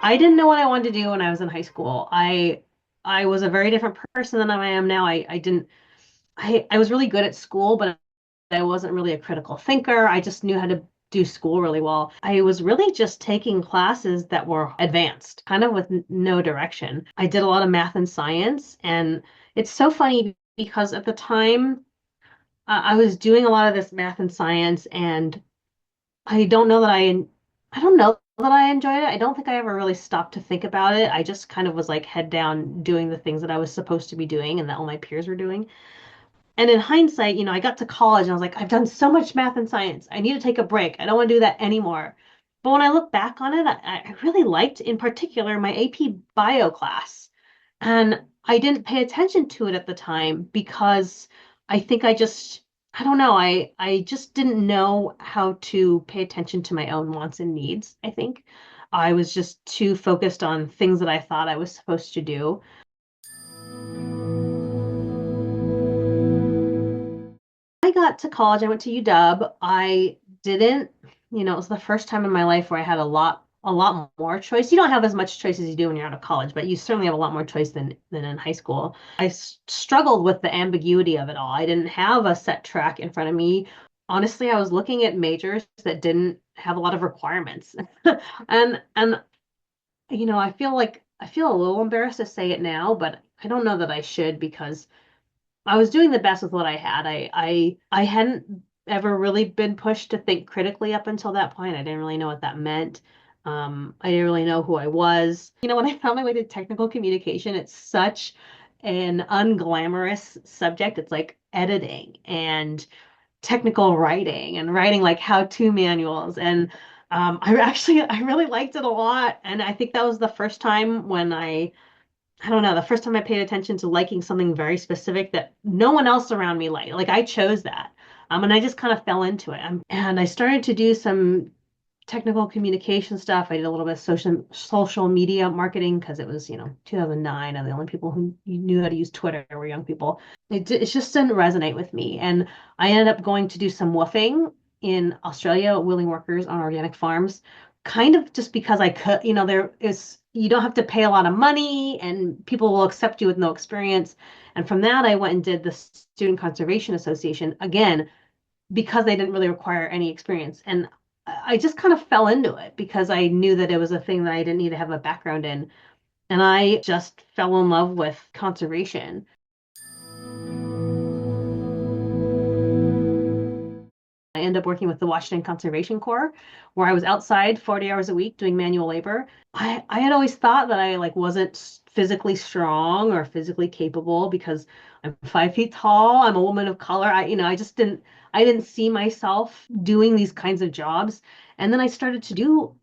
I didn't know what I wanted to do when I was in high school. I was a very different person than I am now. I didn't I was really good at school, but I wasn't really a critical thinker. I just knew how to do school really well. I was really just taking classes that were advanced, kind of with no direction. I did a lot of math and science, and it's so funny because at the time I was doing a lot of this math and science, and I don't know that I don't know that I enjoyed it. I don't think I ever really stopped to think about it. I just kind of was like head down doing the things that I was supposed to be doing and that all my peers were doing. And in hindsight, I got to college and I was like, I've done so much math and science. I need to take a break. I don't want to do that anymore. But when I look back on it, I really liked, in particular, my AP bio class. And I didn't pay attention to it at the time because I think I don't know, I just didn't know how to pay attention to my own wants and needs, I think. I was just too focused on things that I thought I was supposed to do. I got to college, I went to UW. I didn't, it was the first time in my life where I had a lot more choice. You don't have as much choice as you do when you're out of college, but you certainly have a lot more choice than in high school. Struggled with the ambiguity of it all. I didn't have a set track in front of me. Honestly, I was looking at majors that didn't have a lot of requirements. And I feel a little embarrassed to say it now, but I don't know that I should because I was doing the best with what I had. I hadn't ever really been pushed to think critically up until that point. I didn't really know what that meant. I didn't really know who I was. When I found my way to technical communication, it's such an unglamorous subject. It's like editing and technical writing and writing like how-to manuals. And I really liked it a lot. And I think that was the first time when I don't know, the first time I paid attention to liking something very specific that no one else around me liked. Like I chose that. And I just kind of fell into it. And I started to do some technical communication stuff. I did a little bit of social media marketing because it was, 2009, and the only people who knew how to use Twitter were young people. It just didn't resonate with me. And I ended up going to do some woofing in Australia, wheeling workers on organic farms, kind of just because I could, there is, you don't have to pay a lot of money and people will accept you with no experience. And from that, I went and did the Student Conservation Association again because they didn't really require any experience. And I just kind of fell into it because I knew that it was a thing that I didn't need to have a background in. And I just fell in love with conservation. I ended up working with the Washington Conservation Corps, where I was outside 40 hours a week doing manual labor. I had always thought that I like wasn't physically strong or physically capable because I'm 5 feet tall. I'm a woman of color. I didn't see myself doing these kinds of jobs. And then I started to do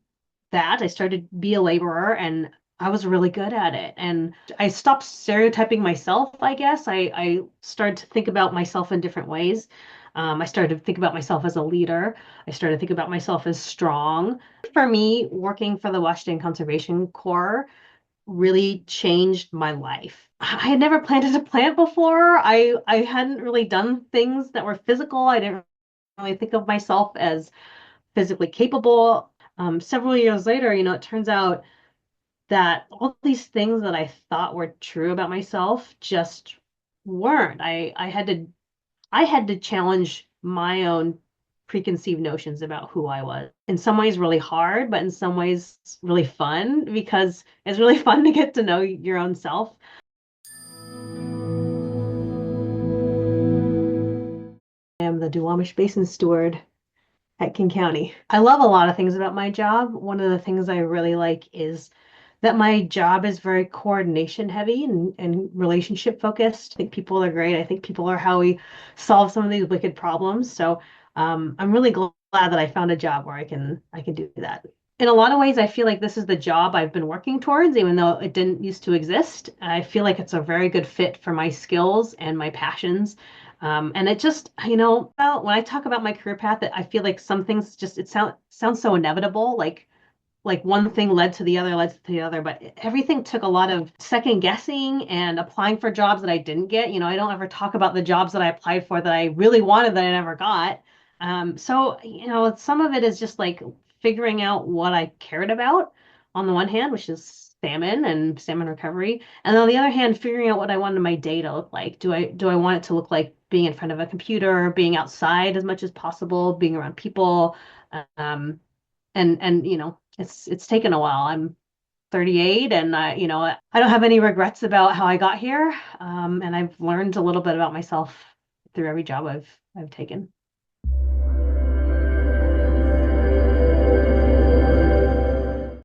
that. I started to be a laborer and I was really good at it. And I stopped stereotyping myself, I guess. I started to think about myself in different ways. I started to think about myself as a leader. I started to think about myself as strong. For me, working for the Washington Conservation Corps really changed my life. I had never planted a plant before. I hadn't really done things that were physical. I didn't really think of myself as physically capable. Several years later, it turns out that all these things that I thought were true about myself just weren't. I had to challenge my own preconceived notions about who I was. In some ways really hard, but in some ways really fun because it's really fun to get to know your own self. I am the Duwamish Basin Steward at King County. I love a lot of things about my job. One of the things I really like is that my job is very coordination heavy and relationship focused. I think people are great. I think people are how we solve some of these wicked problems. So I'm really glad that I found a job where I can do that. In a lot of ways, I feel like this is the job I've been working towards, even though it didn't used to exist. I feel like it's a very good fit for my skills and my passions. And it just, well, when I talk about my career path, I feel like some things just, it sounds so inevitable. Like one thing led to the other, but everything took a lot of second guessing and applying for jobs that I didn't get. I don't ever talk about the jobs that I applied for that I really wanted that I never got. So some of it is just like figuring out what I cared about. on the one hand, which is salmon and salmon recovery, and on the other hand, figuring out what I wanted my day to look like. Do I want it to look like being in front of a computer, being outside as much as possible, being around people, and it's taken a while. I'm 38, and I don't have any regrets about how I got here. And I've learned a little bit about myself through every job I've taken.